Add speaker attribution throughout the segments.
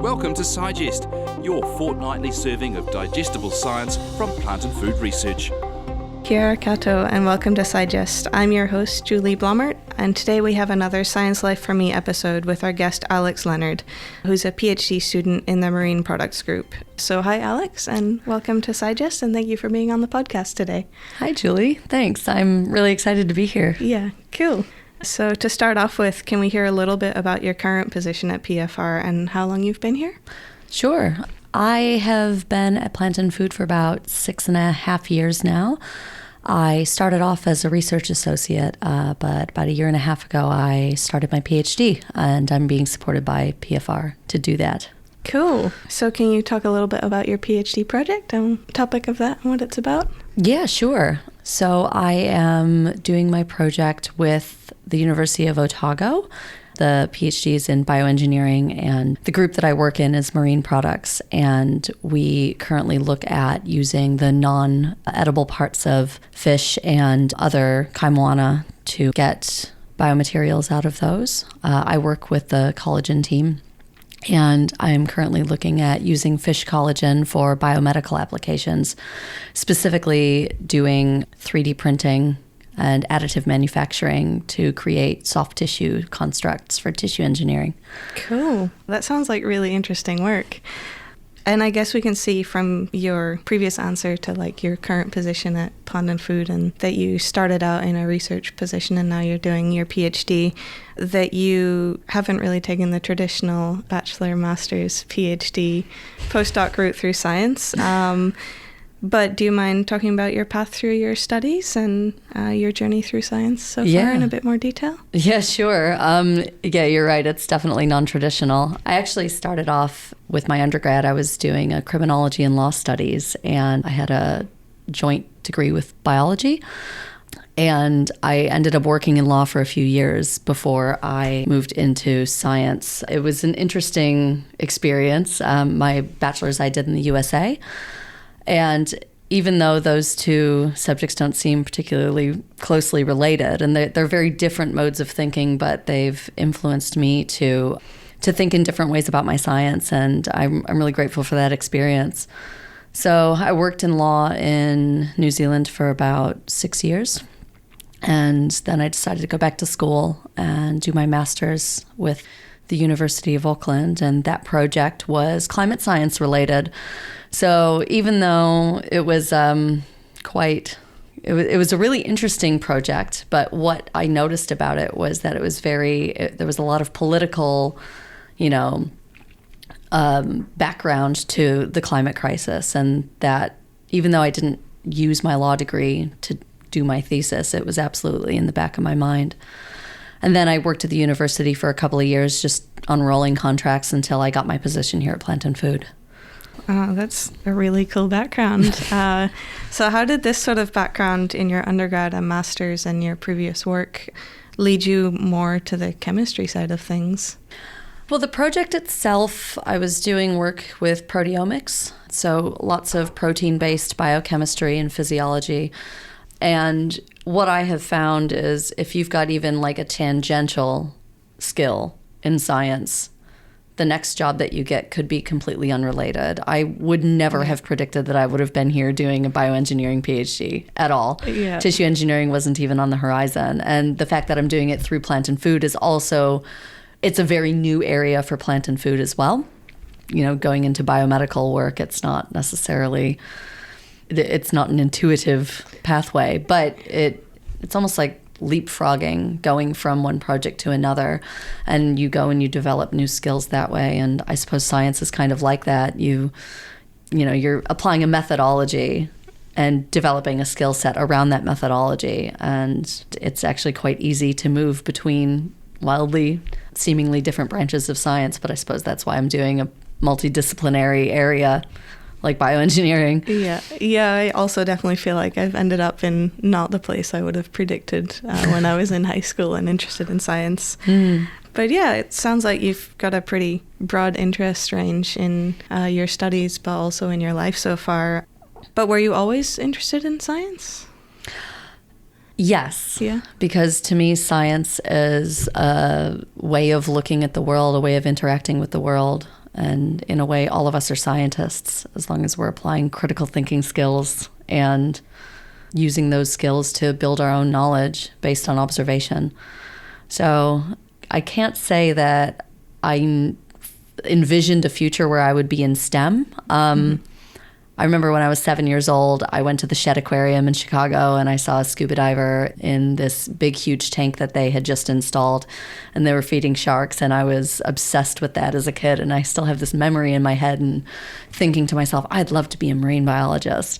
Speaker 1: Welcome to Scigest, your fortnightly serving of digestible science from plant and food research.
Speaker 2: Kia ora kato and welcome to Scigest. I'm your host, Julie Blommaert, and today we have another Science Life for Me episode with our guest, Alex Leonard, who's a PhD student in the Marine Products Group. So hi, Alex, and welcome to Scigest, and thank you for being on the podcast today.
Speaker 3: Hi, Julie. Thanks. I'm really excited to be here.
Speaker 2: Yeah, cool. So to start off with, can we hear a little bit about your current position at PFR and how long you've been here?
Speaker 3: Sure. I have been at Plant and Food for about 6.5 years now. I started off as a research associate, but about 1.5 years ago, I started my PhD, and I'm being supported by PFR to do that.
Speaker 2: Cool. So can you talk a little bit about your PhD project and topic of that and what it's about?
Speaker 3: Yeah, sure. So I am doing my project with the University of Otago. The PhD is in bioengineering, and the group that I work in is marine products. And we currently look at using the non-edible parts of fish and other kaimoana to get biomaterials out of those. I work with the collagen team, and I'm currently looking at using fish collagen for biomedical applications, specifically doing 3D printing and additive manufacturing to create soft tissue constructs for tissue engineering.
Speaker 2: Cool. That sounds like really interesting work. And I guess we can see from your previous answer to like your current position at Plant and Food, and that you started out in a research position and now you're doing your PhD, that you haven't really taken the traditional bachelor, master's, PhD, postdoc route through science. But do you mind talking about your path through your studies and your journey through science so far in a bit more detail?
Speaker 3: Yeah, sure. Yeah, you're right. It's definitely non-traditional. I actually started off with my undergrad. I was doing a criminology and law studies, and I had a joint degree with biology. And I ended up working in law for a few years before I moved into science. It was an interesting experience. My bachelor's I did in the USA. And even though those two subjects don't seem particularly closely related, and they're very different modes of thinking, but they've influenced me to think in different ways about my science, and I'm really grateful for that experience. So I worked in law in New Zealand for about 6 years, and then I decided to go back to school and do my master's with the University of Auckland, and that project was climate science related. So even though it was it was a really interesting project, but what I noticed about it was that it was there was a lot of political, background to the climate crisis, and that even though I didn't use my law degree to do my thesis, it was absolutely in the back of my mind. And then I worked at the university for a couple of years, just on rolling contracts until I got my position here at Plant and Food.
Speaker 2: Oh, that's a really cool background. So how did this sort of background in your undergrad and master's and your previous work lead you more to the chemistry side of things?
Speaker 3: Well, the project itself, I was doing work with proteomics, so lots of protein-based biochemistry and physiology. And what I have found is if you've got even like a tangential skill in science, the next job that you get could be completely unrelated. I would never have predicted that I would have been here doing a bioengineering PhD at all. Yeah. Tissue engineering wasn't even on the horizon. And the fact that I'm doing it through Plant and Food is also, it's a very new area for Plant and Food as well. Going into biomedical work, it's not necessarily, it's not an intuitive pathway, but it's almost like leapfrogging, going from one project to another, and you go and you develop new skills that way. And I suppose science is kind of like that. You're applying a methodology and developing a skill set around that methodology, and it's actually quite easy to move between wildly seemingly different branches of science. But I suppose that's why I'm doing a multidisciplinary area like bioengineering. Yeah, I also definitely feel like I've ended up in not the place I would have predicted when I was in high school and interested in science. But yeah, it sounds like you've got a pretty broad interest range in your studies, but also in your life so far. But were you always interested in science? Yes. Yeah. Because to me, science is a way of looking at the world, a way of interacting with the world. And in a way, all of us are scientists, as long as we're applying critical thinking skills and using those skills to build our own knowledge based on observation. So I can't say that I envisioned a future where I would be in STEM. I remember when I was 7 years old, I went to the Shed Aquarium in Chicago and I saw a scuba diver in this big, huge tank that they had just installed, and they were feeding sharks, and I was obsessed with that as a kid, and I still have this memory in my head and thinking to myself, I'd love to be a marine biologist.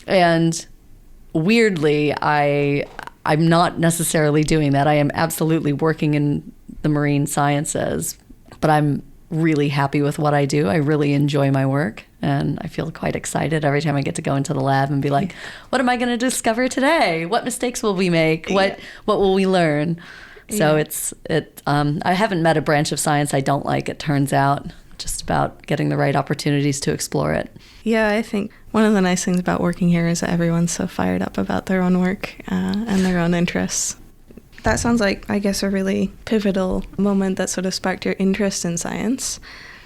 Speaker 3: And weirdly, I'm not necessarily doing that. I am absolutely working in the marine sciences, but I'm really happy with what I do. I really enjoy my work, and I feel quite excited every time I get to go into the lab and be like, what am I going to discover today? What mistakes will we make? What will we learn? So I haven't met a branch of science I don't like, it turns out. Just about getting the right opportunities to explore it.
Speaker 2: Yeah, I think one of the nice things about working here is that everyone's so fired up about their own work and their own interests. That sounds like, I guess, a really pivotal moment that sort of sparked your interest in science.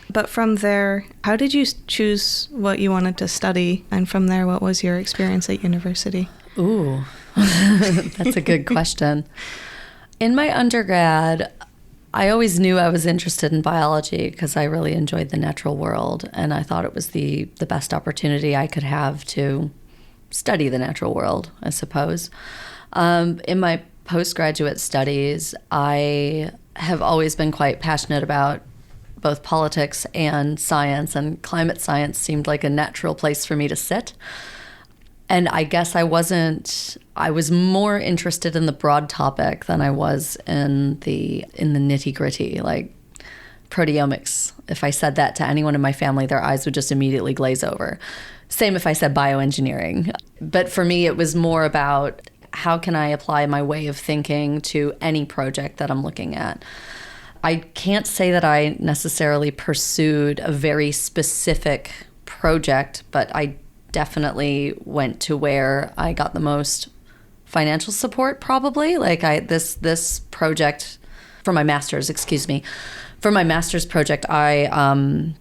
Speaker 2: But from there, how did you choose what you wanted to study? And from there, what was your experience at university?
Speaker 3: Ooh, that's a good question. In my undergrad, I always knew I was interested in biology because I really enjoyed the natural world, and I thought it was the best opportunity I could have to study the natural world, I suppose. In my postgraduate studies, I have always been quite passionate about both politics and science, and climate science seemed like a natural place for me to sit. And I guess I was more interested in the broad topic than I was in the nitty-gritty, like proteomics. If I said that to anyone in my family, their eyes would just immediately glaze over. Same if I said bioengineering. But for me, it was more about how can I apply my way of thinking to any project that I'm looking at. I can't say that I necessarily pursued a very specific project, but I definitely went to where I got the most financial support, probably. Like this project for my master's, for my master's project, I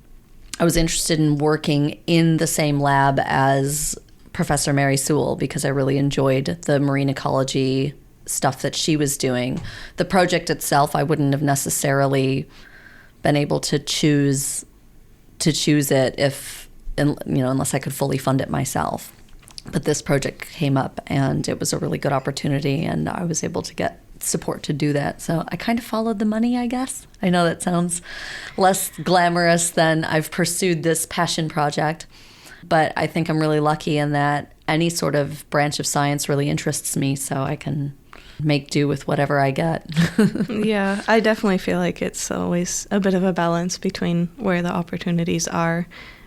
Speaker 3: was interested in working in the same lab as Professor Mary Sewell because I really enjoyed the marine ecology stuff that she was doing. The project itself, I wouldn't have necessarily been able to choose it unless I could fully fund it myself. But this project came up and it was a really good opportunity, and I was able to get support to do that. So I kind of followed the money, I guess. I know that sounds less glamorous than I've pursued this passion project, but I think I'm really lucky in that any sort of branch of science really interests me, so I can make do with whatever I get.
Speaker 2: Yeah, I definitely feel like it's always a bit of a balance between where the opportunities are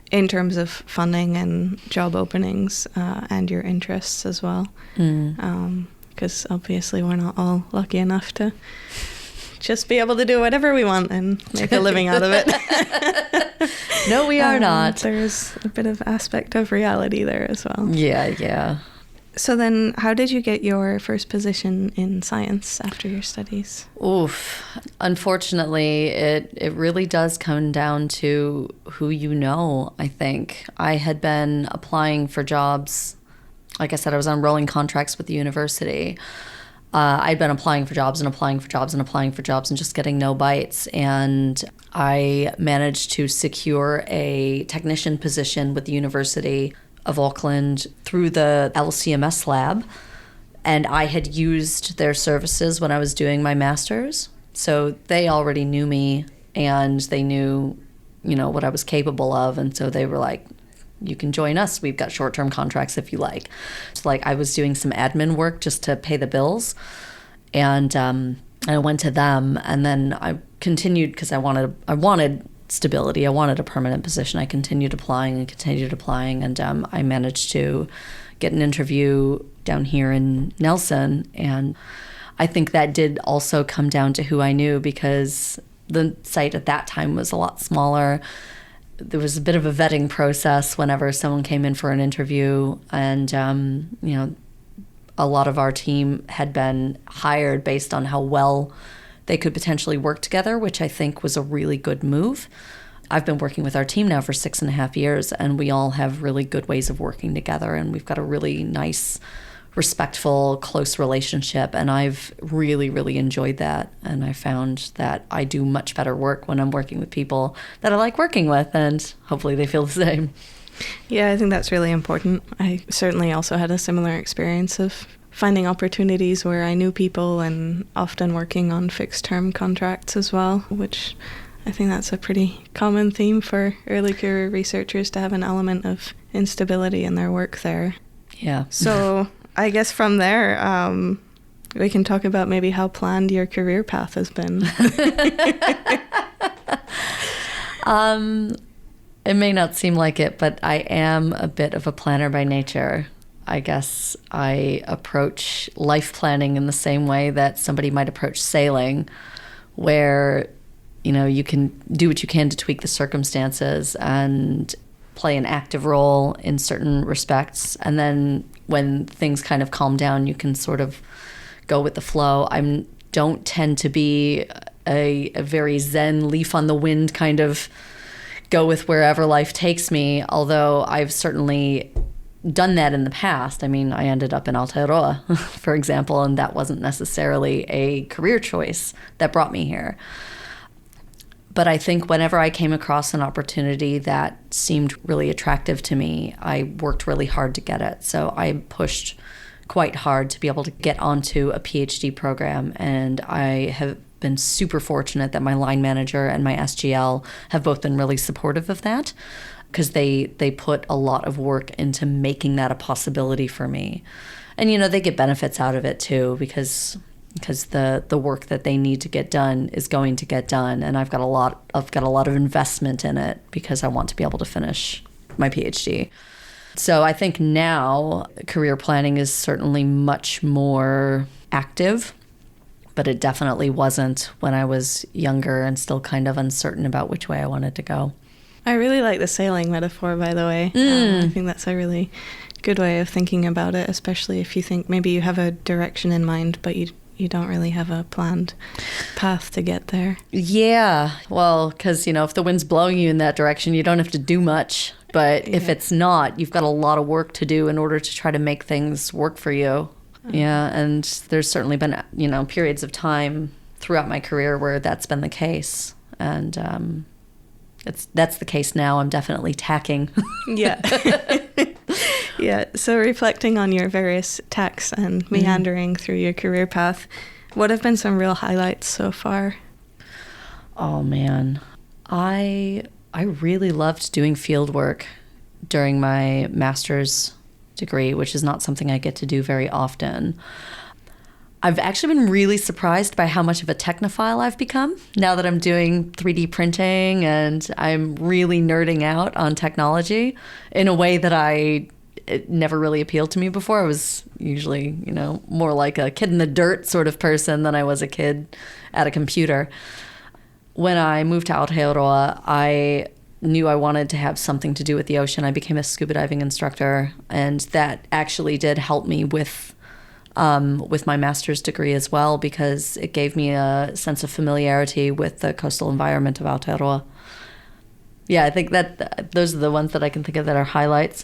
Speaker 2: in terms of funding and job openings and your interests as well. Because obviously we're not all lucky enough to just be able to do whatever we want and make a living out of it.
Speaker 3: No, we are not.
Speaker 2: There's a bit of aspect of reality there as well.
Speaker 3: Yeah.
Speaker 2: So then how did you get your first position in science after your studies?
Speaker 3: Oof. Unfortunately, it really does come down to who you know, I think. I had been applying for jobs. Like I said, I was on rolling contracts with the university. I'd been applying for jobs and applying for jobs and applying for jobs and just getting no bites. And I managed to secure a technician position with the University of Auckland through the LCMS lab. And I had used their services when I was doing my master's. So they already knew me and they knew, what I was capable of. And so they were like, you can join us. We've got short-term contracts if you like. So I was doing some admin work just to pay the bills. And I went to them, and then I continued because I wanted stability. I wanted a permanent position. I continued applying, and I managed to get an interview down here in Nelson. And I think that did also come down to who I knew, because the site at that time was a lot smaller. There was a bit of a vetting process whenever someone came in for an interview, and a lot of our team had been hired based on how well they could potentially work together, which I think was a really good move. I've been working with our team now for 6.5 years, and we all have really good ways of working together, and we've got a really nice, respectful, close relationship, and I've really, really enjoyed that. And I found that I do much better work when I'm working with people that I like working with, and hopefully they feel the same.
Speaker 2: Yeah, I think that's really important. I certainly also had a similar experience of finding opportunities where I knew people and often working on fixed-term contracts as well, which I think that's a pretty common theme for early career researchers, to have an element of instability in their work there.
Speaker 3: Yeah.
Speaker 2: So I guess from there, we can talk about maybe how planned your career path has been.
Speaker 3: It may not seem like it, but I am a bit of a planner by nature. I guess I approach life planning in the same way that somebody might approach sailing, where, you know, you can do what you can to tweak the circumstances and play an active role in certain respects. And then when things kind of calm down, you can sort of go with the flow. I don't tend to be a very zen, leaf on the wind kind of go with wherever life takes me, although I've certainly done that in the past. I mean, I ended up in Aotearoa, for example, and that wasn't necessarily a career choice that brought me here. But I think whenever I came across an opportunity that seemed really attractive to me, I worked really hard to get it. So I pushed quite hard to be able to get onto a PhD program, and I have been super fortunate that my line manager and my SGL have both been really supportive of that, because they put a lot of work into making that a possibility for me. And, you know, they get benefits out of it too, because the work that they need to get done is going to get done, and I've got a lot of investment in it because I want to be able to finish my PhD. So I think now career planning is certainly much more active, but it definitely wasn't when I was younger and still kind of uncertain about which way I wanted to go.
Speaker 2: I really like the sailing metaphor, by the way. I think that's a really good way of thinking about it, especially if you think maybe you have a direction in mind, but you don't really have a planned path to get there.
Speaker 3: Yeah, well, because, you know, if the wind's blowing you in that direction, you don't have to do much. But if it's not, you've got a lot of work to do in order to try to make things work for you. Yeah, and there's certainly been, you know, periods of time throughout my career where that's been the case. And that's the case now. I'm definitely tacking.
Speaker 2: Yeah. Yeah, so reflecting on your various tacks and meandering through your career path, what have been some real highlights so far?
Speaker 3: Oh, man. I really loved doing field work during my master's degree, which is not something I get to do very often. I've actually been really surprised by how much of a technophile I've become now that I'm doing 3D printing, and I'm really nerding out on technology in a way that it never really appealed to me before. I was usually, you know, more like a kid in the dirt sort of person than I was a kid at a computer. When I moved to Aotearoa, I knew I wanted to have something to do with the ocean. I became a scuba diving instructor, and that actually did help me with my master's degree as well, because it gave me a sense of familiarity with the coastal environment of Aotearoa. Yeah, I think that those are the ones that I can think of that are highlights.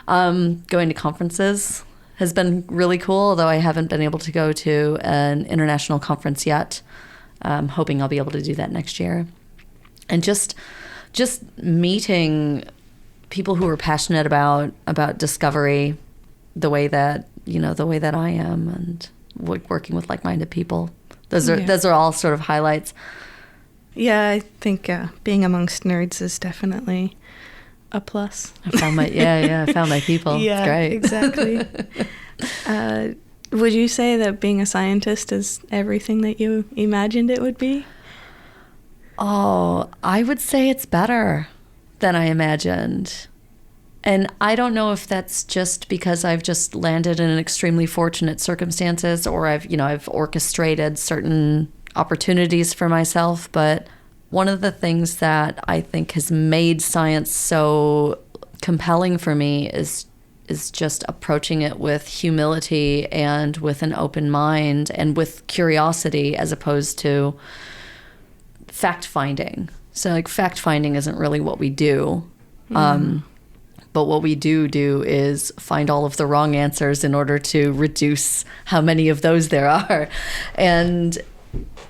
Speaker 3: Going to conferences has been really cool, although I haven't been able to go to an international conference yet. I'm hoping I'll be able to do that next year. And just meeting people who are passionate about discovery the way that I am, and working with like-minded people. Those are all sort of highlights. Yeah,
Speaker 2: I think being amongst nerds is definitely a plus.
Speaker 3: I found my people.
Speaker 2: Yeah,
Speaker 3: it's great.
Speaker 2: Exactly. Would you say that being a scientist is everything that you imagined it would be?
Speaker 3: Oh, I would say it's better than I imagined. And I don't know if that's just because I've just landed in extremely fortunate circumstances, or I've orchestrated certain opportunities for myself. But one of the things that I think has made science so compelling for me is just approaching it with humility and with an open mind and with curiosity, as opposed to fact-finding. So like fact finding isn't really what we do. But what we do is find all of the wrong answers in order to reduce how many of those there are. And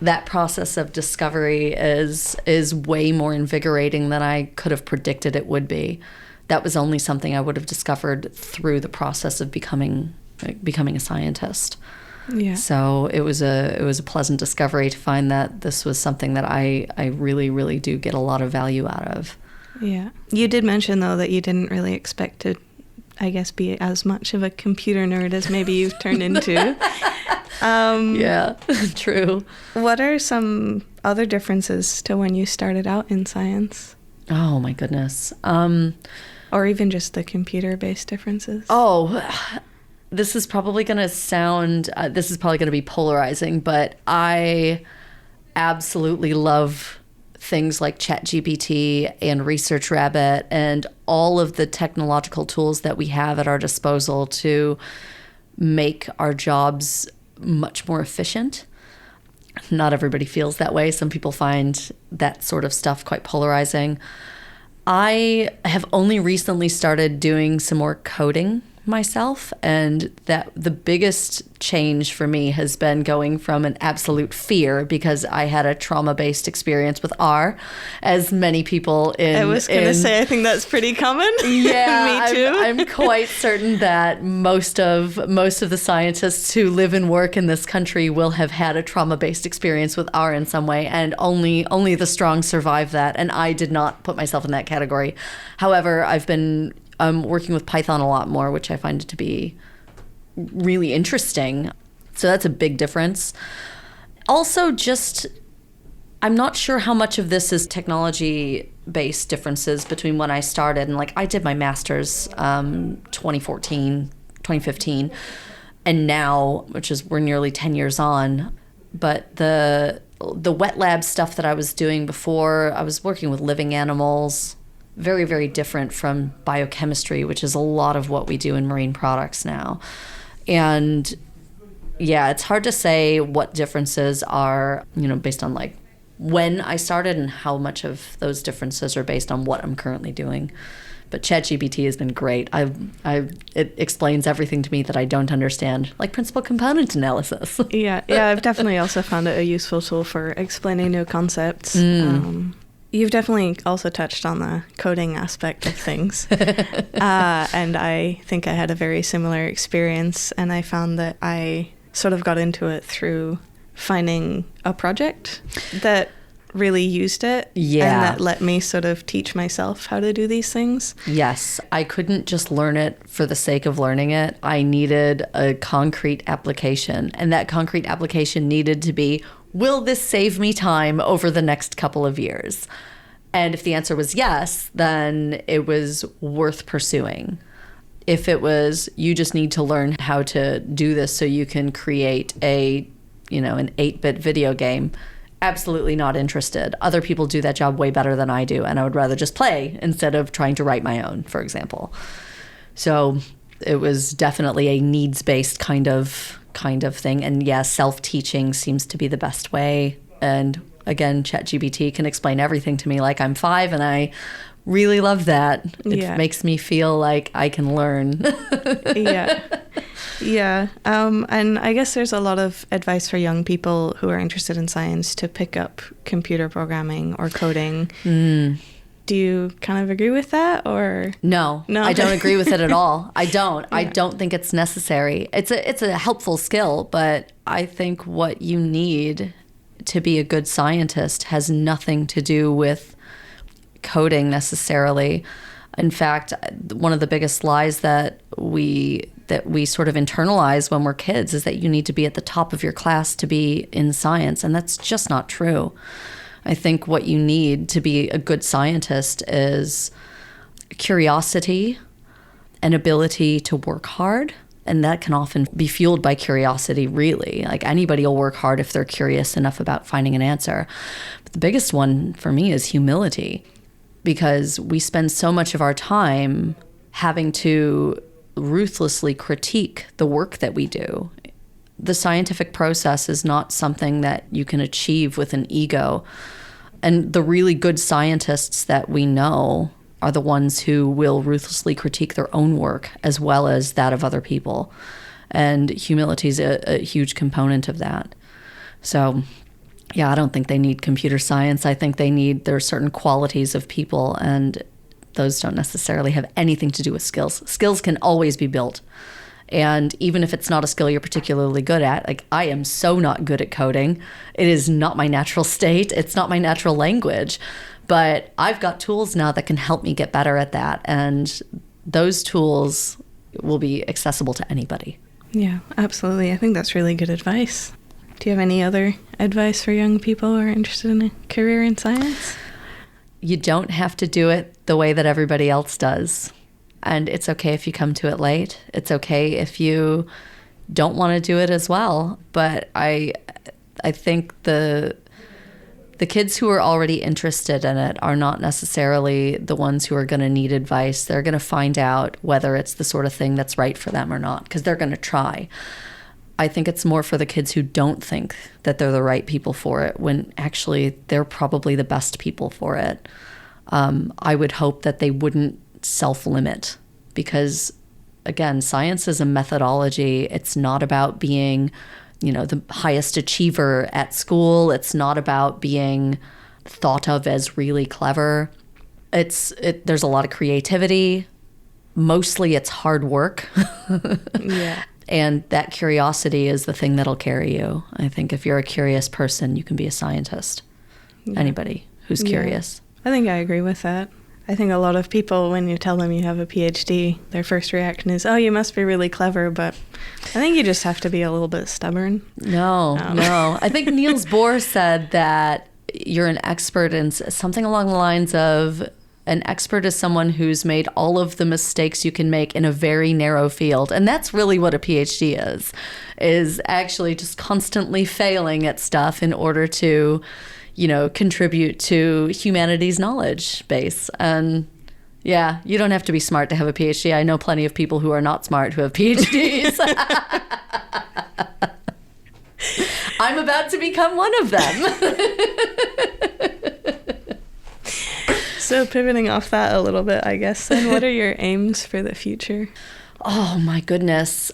Speaker 3: that process of discovery is way more invigorating than I could have predicted it would be. That was only something I would have discovered through the process of becoming a scientist.
Speaker 2: Yeah.
Speaker 3: So it was a pleasant discovery to find that this was something that I really, really do get a lot of value out of.
Speaker 2: Yeah. You did mention, though, that you didn't really expect to, I guess, be as much of a computer nerd as maybe you've turned into.
Speaker 3: Yeah, true.
Speaker 2: What are some other differences to when you started out in science?
Speaker 3: Oh, my goodness.
Speaker 2: Or even just the computer-based differences?
Speaker 3: This is probably going to be polarizing, but I absolutely love things like ChatGPT and ResearchRabbit and all of the technological tools that we have at our disposal to make our jobs much more efficient. Not everybody feels that way. Some people find that sort of stuff quite polarizing. I have only recently started doing some more coding myself, and that the biggest change for me has been going from an absolute fear, because I had a trauma-based experience with R, as many people
Speaker 2: I was going to say, I think that's pretty common.
Speaker 3: Yeah,
Speaker 2: me too.
Speaker 3: I'm quite certain that most of the scientists who live and work in this country will have had a trauma-based experience with R in some way, and only the strong survive that, and I did not put myself in that category. However, I've been working with Python a lot more, which I find it to be really interesting. So that's a big difference. Also, I'm not sure how much of this is technology-based differences between when I started. And I did my master's 2015, and now, we're nearly 10 years on. But the wet lab stuff that I was doing before, I was working with living animals. Very, very different from biochemistry, which is a lot of what we do in marine products now. And yeah, it's hard to say what differences are, based on when I started, and how much of those differences are based on what I'm currently doing. But ChatGPT has been great. It explains everything to me that I don't understand, like principal component analysis.
Speaker 2: Yeah, I've definitely also found it a useful tool for explaining new concepts. You've definitely also touched on the coding aspect of things. And I think I had a very similar experience, and I found that I sort of got into it through finding a project that really used it.
Speaker 3: Yeah.
Speaker 2: And that let me sort of teach myself how to do these things.
Speaker 3: Yes. I couldn't just learn it for the sake of learning it. I needed a concrete application, and that concrete application needed to be, will this save me time over the next couple of years? And if the answer was yes, then it was worth pursuing. If it was, you just need to learn how to do this so you can create an 8-bit video game, absolutely not interested. Other people do that job way better than I do, and I would rather just play instead of trying to write my own, for example. So it was definitely a needs-based kind of thing. And yeah, self-teaching seems to be the best way. And again, ChatGPT can explain everything to me like I'm 5, and I really love that. It makes me feel like I can learn.
Speaker 2: Yeah. And I guess there's a lot of advice for young people who are interested in science to pick up computer programming or coding. Do you kind of agree with that, or?
Speaker 3: No, I don't agree with it at all. I don't. Yeah. I don't think it's necessary. It's a helpful skill, but I think what you need to be a good scientist has nothing to do with coding necessarily. In fact, one of the biggest lies that we sort of internalize when we're kids is that you need to be at the top of your class to be in science, and that's just not true. I think what you need to be a good scientist is curiosity and ability to work hard. And that can often be fueled by curiosity, really. Like anybody will work hard if they're curious enough about finding an answer. But the biggest one for me is humility, because we spend so much of our time having to ruthlessly critique the work that we do. The scientific process is not something that you can achieve with an ego. And the really good scientists that we know are the ones who will ruthlessly critique their own work as well as that of other people. And humility is a huge component of that. So, yeah, I don't think they need computer science. I think there are certain qualities of people, and those don't necessarily have anything to do with skills. Skills can always be built. And even if it's not a skill you're particularly good at, like I am so not good at coding. It is not my natural state. It's not my natural language. But I've got tools now that can help me get better at that. And those tools will be accessible to anybody.
Speaker 2: Yeah, absolutely. I think that's really good advice. Do you have any other advice for young people who are interested in a career in science?
Speaker 3: You don't have to do it the way that everybody else does. And it's okay if you come to it late. It's okay if you don't want to do it as well. But I think the kids who are already interested in it are not necessarily the ones who are going to need advice. They're going to find out whether it's the sort of thing that's right for them or not, because they're going to try. I think it's more for the kids who don't think that they're the right people for it, when actually they're probably the best people for it. I would hope that they wouldn't self-limit, because again, science is a methodology. It's not about being, the highest achiever at school. It's not about being thought of as really clever. There's a lot of creativity. Mostly it's hard work.
Speaker 2: Yeah.
Speaker 3: And that curiosity is the thing that'll carry you. I think if you're a curious person, you can be a scientist. Yeah. Anybody who's curious.
Speaker 2: I think I agree with that. I think a lot of people, when you tell them you have a PhD, their first reaction is, oh, you must be really clever. But I think you just have to be a little bit stubborn.
Speaker 3: No. I think Niels Bohr said that you're an expert in something along the lines of, an expert is someone who's made all of the mistakes you can make in a very narrow field. And that's really what a PhD is actually just constantly failing at stuff in order to, contribute to humanity's knowledge base. And yeah, you don't have to be smart to have a PhD. I know plenty of people who are not smart who have PhDs. I'm about to become one of them.
Speaker 2: So pivoting off that a little bit, I guess, then what are your aims for the future?
Speaker 3: Oh, my goodness.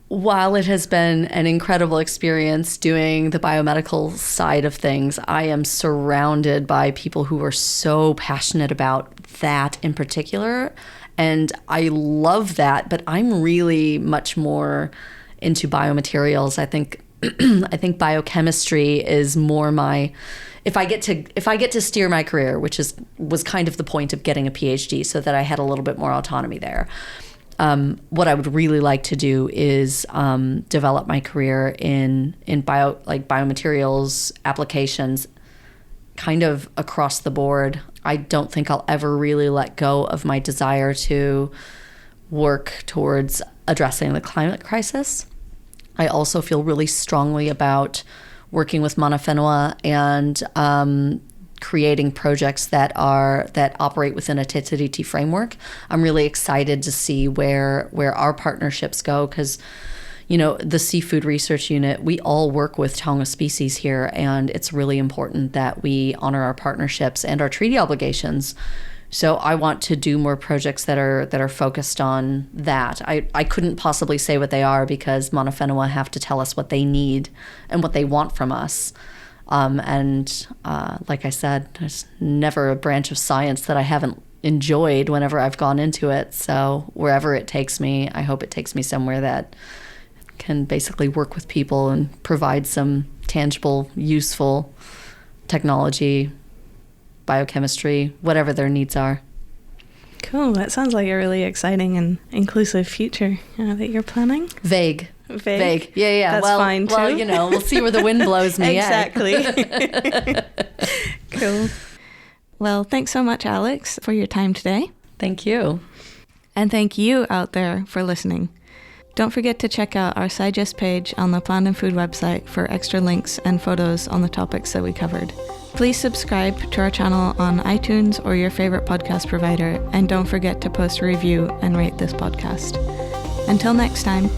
Speaker 3: While it has been an incredible experience doing the biomedical side of things, I am surrounded by people who are so passionate about that in particular. And I love that, but I'm really much more into biomaterials. I think biochemistry is more my... If I get to steer my career, which was kind of the point of getting a PhD, so that I had a little bit more autonomy there. What I would really like to do is develop my career in biomaterials applications, kind of across the board. I don't think I'll ever really let go of my desire to work towards addressing the climate crisis. I also feel really strongly about working with Monofenua and creating projects that operate within a TTDT framework. I'm really excited to see where our partnerships go, because the Seafood Research Unit, we all work with Tonga species here, and it's really important that we honor our partnerships and our treaty obligations. So I want to do more projects that are focused on that. I couldn't possibly say what they are, because Monofenua have to tell us what they need and what they want from us. Like I said, there's never a branch of science that I haven't enjoyed whenever I've gone into it. So wherever it takes me, I hope it takes me somewhere that can basically work with people and provide some tangible, useful technology, biochemistry, whatever their needs are.
Speaker 2: Cool. That sounds like a really exciting and inclusive future that you're planning.
Speaker 3: Vague. Yeah.
Speaker 2: That's fine too.
Speaker 3: Well, we'll see where the wind blows me.
Speaker 2: Exactly. Cool. Well, thanks so much, Alex, for your time today.
Speaker 3: Thank you.
Speaker 2: And thank you out there for listening. Don't forget to check out our Scigest page on the Plant and Food website for extra links and photos on the topics that we covered. Please subscribe to our channel on iTunes or your favorite podcast provider, and don't forget to post a review and rate this podcast. Until next time.